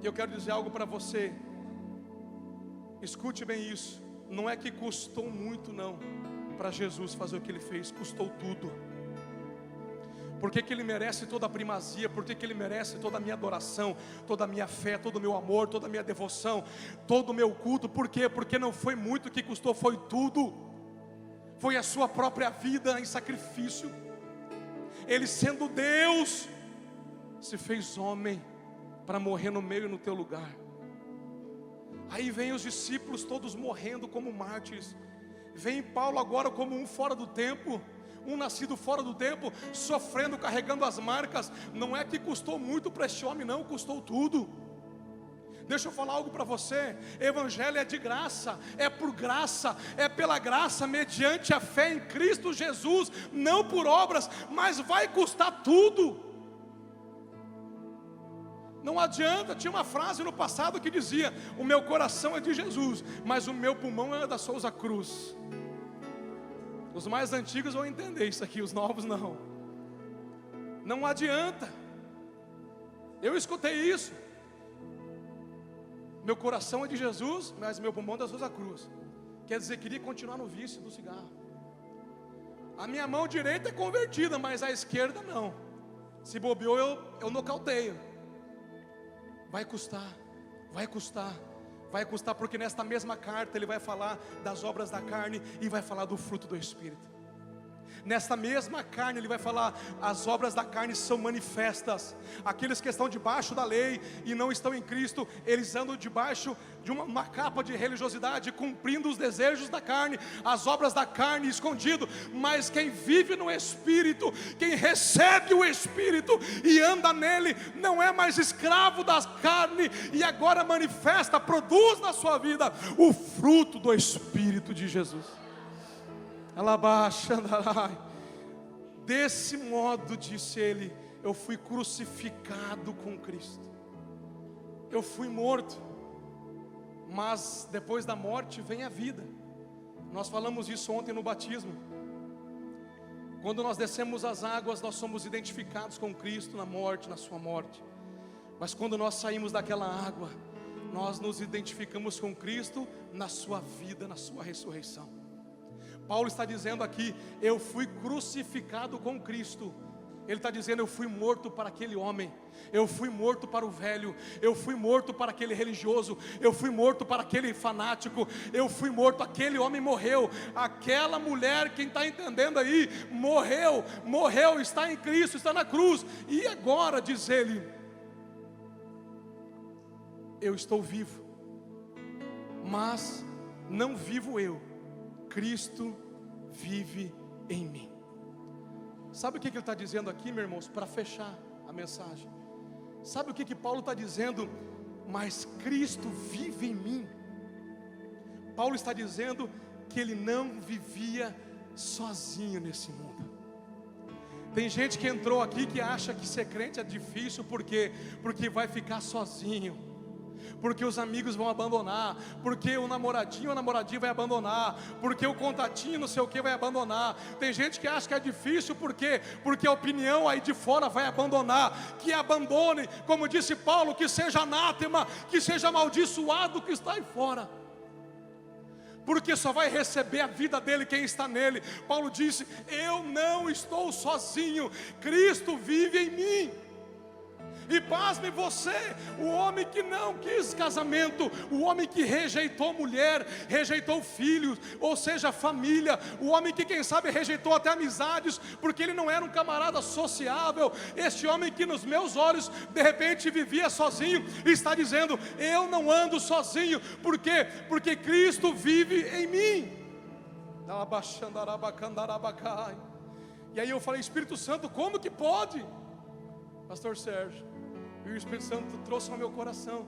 E eu quero dizer algo para você. Escute bem isso. Não é que custou muito não, para Jesus fazer o que Ele fez. Custou tudo. Por que Ele merece toda a primazia? Por que Ele merece toda a minha adoração, toda a minha fé, todo o meu amor, toda a minha devoção, todo o meu culto? Por quê? Porque não foi muito que custou, foi tudo. Foi a sua própria vida em sacrifício. Ele, sendo Deus, se fez homem para morrer no meio, no teu lugar. Aí vem os discípulos todos morrendo como mártires. Vem Paulo agora como um fora do tempo, um nascido fora do tempo, sofrendo, carregando as marcas. Não é que custou muito para este homem, não, custou tudo. Deixa eu falar algo para você. Evangelho é de graça, é por graça, é pela graça, mediante a fé em Cristo Jesus, não por obras, mas vai custar tudo. Não adianta. Tinha uma frase no passado que dizia: o meu coração é de Jesus, mas o meu pulmão é da Souza Cruz. Os mais antigos vão entender isso aqui, os novos não. Não adianta. Eu escutei isso. Meu coração é de Jesus, mas meu pulmão é da Souza Cruz. Quer dizer, queria continuar no vício do cigarro. A minha mão direita é convertida, mas a esquerda não. Se bobeou, eu nocauteio. Vai custar, vai custar, vai custar, porque nesta mesma carta ele vai falar das obras da carne e vai falar do fruto do Espírito. Nesta mesma carne ele vai falar: as obras da carne são manifestas. Aqueles que estão debaixo da lei e não estão em Cristo, eles andam debaixo de uma capa de religiosidade, cumprindo os desejos da carne, as obras da carne escondido. Mas quem vive no Espírito, quem recebe o Espírito e anda nele, não é mais escravo da carne, e agora manifesta, produz na sua vida o fruto do Espírito de Jesus. Desse modo, disse ele, eu fui crucificado com Cristo. Eu fui morto, mas depois da morte vem a vida. Nós falamos isso ontem no batismo. Quando nós descemos as águas, nós somos identificados com Cristo na morte, na sua morte. Mas quando nós saímos daquela água, nós nos identificamos com Cristo na sua vida, na sua ressurreição. Paulo está dizendo aqui: eu fui crucificado com Cristo. Ele está dizendo: eu fui morto para aquele homem, eu fui morto para o velho, eu fui morto para aquele religioso, eu fui morto para aquele fanático, eu fui morto, aquele homem morreu, aquela mulher, quem está entendendo aí, morreu, está em Cristo, está na cruz. E agora, diz ele, eu estou vivo, mas não vivo eu, Cristo vive em mim. Sabe o que ele está dizendo aqui, meus irmãos, para fechar a mensagem? Sabe o que Paulo está dizendo? Mas Cristo vive em mim. Paulo está dizendo que ele não vivia sozinho nesse mundo. Tem gente que entrou aqui que acha que ser crente é difícil, porque vai ficar sozinho, porque os amigos vão abandonar, porque o namoradinho ou a namoradinha vai abandonar, porque o contatinho não sei o que vai abandonar. Tem gente que acha que é difícil porque a opinião aí de fora vai abandonar. Que abandone, como disse Paulo, que seja anátema, que seja amaldiçoado que está aí fora, porque só vai receber a vida dele quem está nele. Paulo disse: eu não estou sozinho, Cristo vive em mim. E pasme você, o homem que não quis casamento, o homem que rejeitou mulher, rejeitou filhos, ou seja, família, o homem que quem sabe rejeitou até amizades, porque ele não era um camarada sociável. Este homem que nos meus olhos de repente vivia sozinho, está dizendo: eu não ando sozinho. Por quê? Porque Cristo vive em mim. E aí eu falei: Espírito Santo, como que pode? Pastor Sérgio, e o Espírito Santo trouxe ao meu coração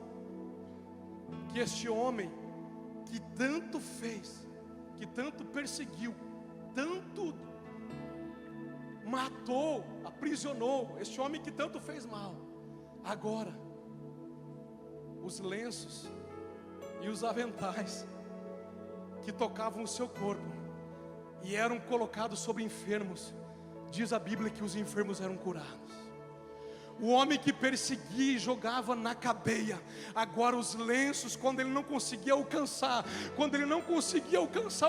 que este homem que tanto fez, que tanto perseguiu, tanto matou, aprisionou, este homem que tanto fez mal, agora os lenços e os aventais que tocavam o seu corpo e eram colocados sobre enfermos, diz a Bíblia que os enfermos eram curados. O homem que perseguia e jogava na cadeia, agora os lenços, quando ele não conseguia alcançar,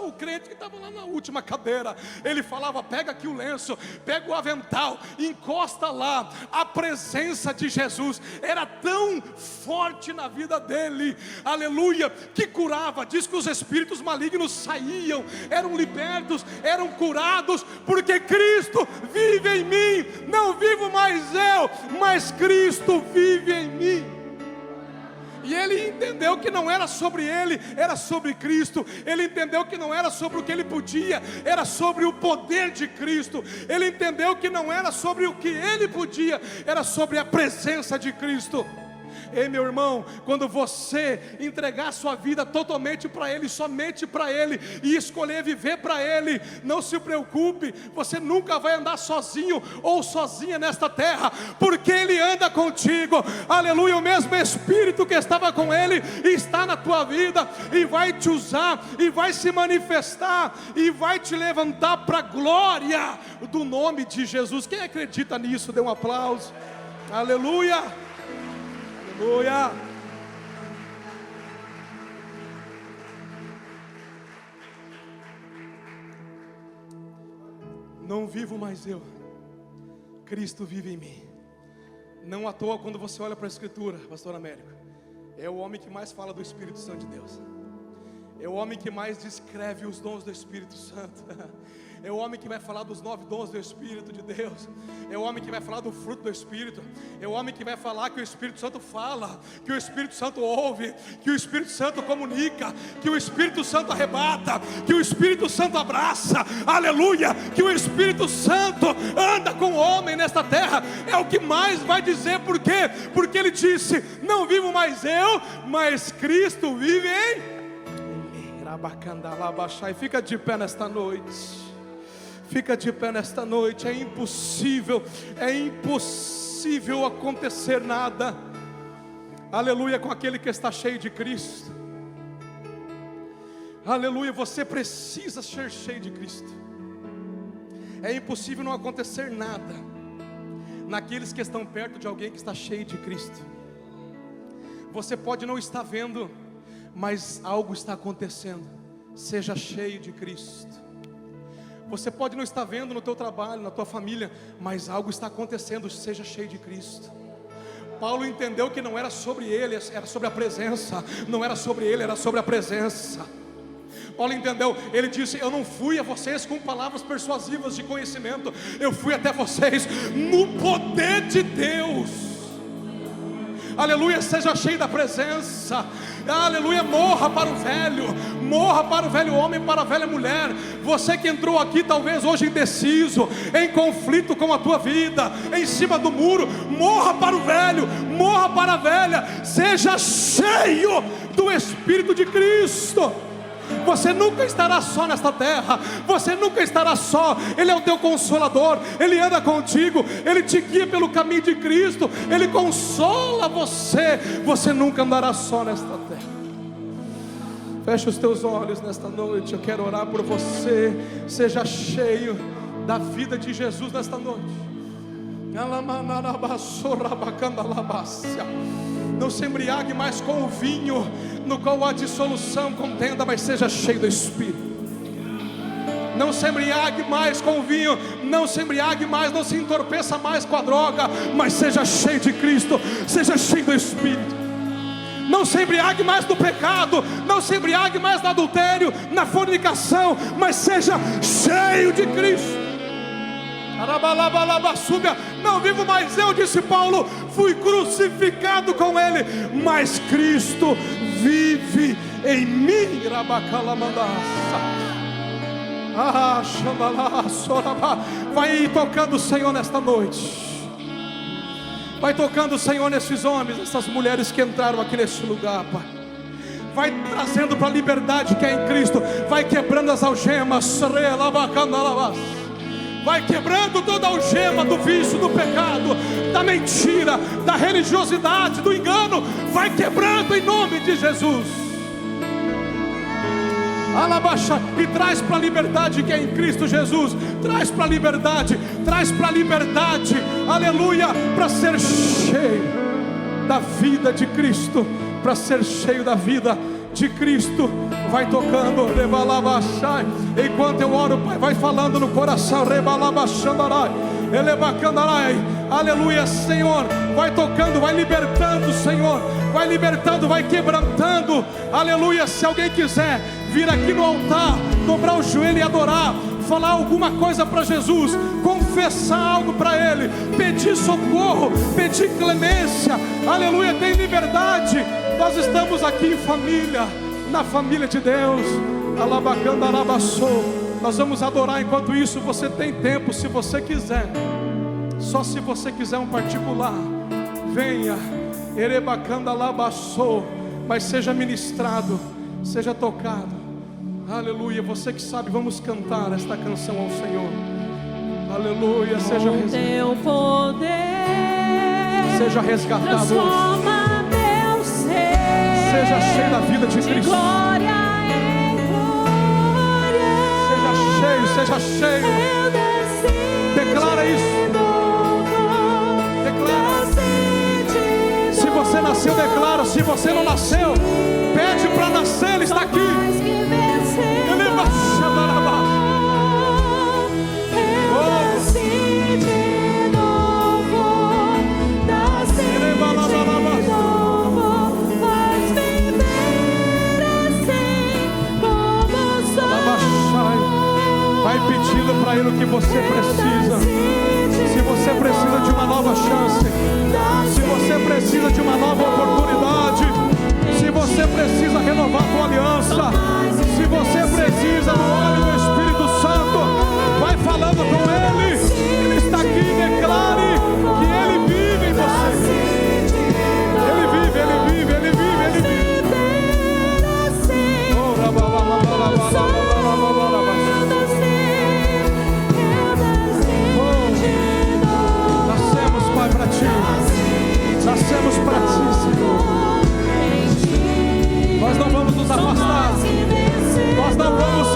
o crente que estava lá na última cadeira, ele falava: pega aqui o lenço, pega o avental, encosta lá. A presença de Jesus era tão forte na vida dele, aleluia, que curava. Diz que os espíritos malignos saíam, eram libertos, eram curados, porque Cristo vive em mim. Não vivo mais eu, mas Cristo vive em mim. E ele entendeu que não era sobre ele, era sobre Cristo. Ele entendeu que não era sobre o que ele podia, era sobre o poder de Cristo. Ele entendeu que não era sobre o que ele podia, era sobre a presença de Cristo. Ei, meu irmão, quando você entregar sua vida totalmente para Ele, somente para Ele, e escolher viver para Ele, não se preocupe, você nunca vai andar sozinho ou sozinha nesta terra, porque Ele anda contigo, aleluia. O mesmo Espírito que estava com Ele está na tua vida, e vai te usar, e vai se manifestar, e vai te levantar para a glória do nome de Jesus. Quem acredita nisso, dê um aplauso. Aleluia. Aleluia. Não vivo mais eu, Cristo vive em mim. Não à toa, quando você olha para a Escritura, Pastor Américo, é o homem que mais fala do Espírito Santo de Deus, é o homem que mais descreve os dons do Espírito Santo. É o homem que vai falar dos 9 dons do Espírito de Deus. É o homem que vai falar do fruto do Espírito. É o homem que vai falar que o Espírito Santo fala, que o Espírito Santo ouve, que o Espírito Santo comunica, que o Espírito Santo arrebata, que o Espírito Santo abraça, aleluia, que o Espírito Santo anda com o homem nesta terra. É o que mais vai dizer. Por quê? Porque ele disse: não vivo mais eu, mas Cristo vive em mim. E fica de pé nesta noite. Fica de pé nesta noite. É impossível acontecer nada, aleluia, com aquele que está cheio de Cristo. Aleluia, você precisa ser cheio de Cristo. É impossível não acontecer nada naqueles que estão perto de alguém que está cheio de Cristo. Você pode não estar vendo, mas algo está acontecendo. Seja cheio de Cristo. Você pode não estar vendo no teu trabalho, na tua família, mas algo está acontecendo. Seja cheio de Cristo. Paulo entendeu que não era sobre ele, era sobre a presença. Não era sobre ele, era sobre a presença. Paulo entendeu, ele disse: eu não fui a vocês com palavras persuasivas de conhecimento, eu fui até vocês no poder de Deus. Aleluia, seja cheio da presença. Aleluia, morra para o velho homem, para a velha mulher. Você que entrou aqui talvez hoje indeciso, em conflito com a tua vida, em cima do muro, morra para o velho, morra para a velha. Seja cheio do Espírito de Cristo. Você nunca estará só nesta terra. Você nunca estará só. Ele é o teu consolador. Ele anda contigo. Ele te guia pelo caminho de Cristo. Ele consola você. Você nunca andará só nesta terra. Feche os teus olhos nesta noite. Eu quero orar por você. Seja cheio da vida de Jesus nesta noite. Não se embriague mais com o vinho no qual há dissolução, contenda, mas seja cheio do Espírito. não se embriague mais com o vinho, não se embriague mais, não se entorpeça mais com a droga, mas seja cheio de Cristo, seja cheio do Espírito. Não se embriague mais no pecado, não se embriague mais no adultério, na fornicação, mas seja cheio de Cristo. Não vivo mais eu, disse Paulo, fui crucificado com Ele, mas Cristo vive em mim. Vai tocando o Senhor nesta noite. Vai tocando o Senhor nesses homens, essas mulheres que entraram aqui neste lugar, Pai. Vai trazendo para a liberdade que é em Cristo. Vai quebrando as algemas. Vai quebrando toda a algema do vício, do pecado, da mentira, da religiosidade, do engano. Vai quebrando em nome de Jesus. Alabaxa, e traz para a liberdade que é em Cristo Jesus. Traz para a liberdade, aleluia, para ser cheio da vida de Cristo, para ser cheio da vida de Cristo. Vai tocando, rebalabachai. Enquanto eu oro, Pai, vai falando no coração, rebalabachandarai, elebacandarai, aleluia, Senhor. Vai tocando, vai libertando, Senhor. Vai libertando, vai quebrantando, aleluia. Se alguém quiser vir aqui no altar, dobrar o joelho e adorar, falar alguma coisa para Jesus, confessar algo para Ele, pedir socorro, pedir clemência, aleluia, tem liberdade. Nós estamos aqui em família, na família de Deus. Nós vamos adorar. Enquanto isso, você tem tempo, se você quiser, só se você quiser um particular, venha, mas seja ministrado, seja tocado, aleluia. Você que sabe, vamos cantar esta canção ao Senhor, aleluia. Seja teu poder, seja resgatado, transforma meu ser, seja cheio da vida de Cristo, glória em glória, seja cheio, declara isso, se você nasceu, declara. Se você não nasceu, pede para nascer. Ele está aqui. Ele vai chamar. Vai pedindo para Ele o que você precisa. Se você precisa de uma nova chance, se você precisa de uma nova oportunidade, se você precisa renovar a tua aliança, se você precisa do óleo do Espírito Santo, vai falando com Ele. Ele está aqui, declare que Ele vive em você. Ele vive, Ele vive, Ele vive, Ele vive. Nascemos, Pai, para Ti. Nascemos para Ti, Senhor. Nós não vamos nos afastar. Nós não vamos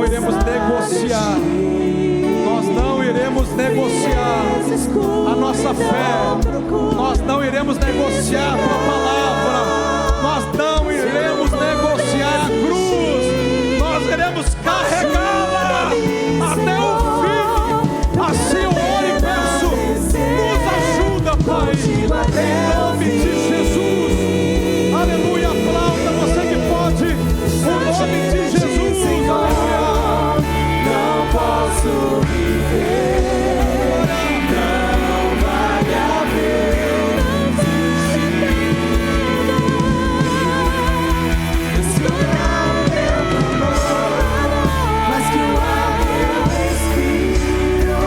iremos negociar. Nós não iremos negociar a nossa fé. Nós não iremos negociar a tua palavra. Nós não iremos negociar a cruz. Nós iremos carregá-la até o fim. Assim eu oro e peço, nos ajuda, Pai, em nome de Jesus. Aleluia, aplauda você que pode, o nome de Jesus. Aleluia. Não posso viver, não vale a pena escutar o teu amor, mas que o ar que eu respiro,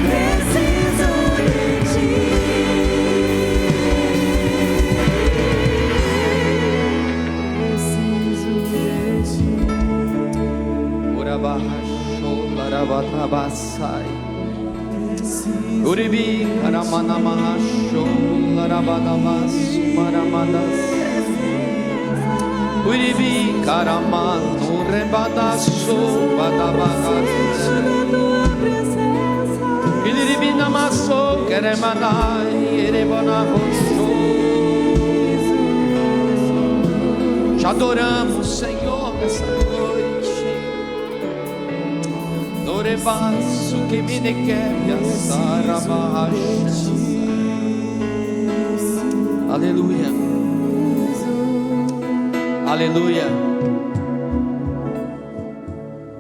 preciso de ti. Preciso de ti. Ora barrasho larabatabasai. Uribi karamana mahasho larabadabas maramadas. Uribi karamano rebadaso badabagas. Iribi namaso keremanai erebonahosho. Te adoramos, Senhor, nessa noite. Dorebaço que me nequebra sarabacha. Aleluia. Aleluia.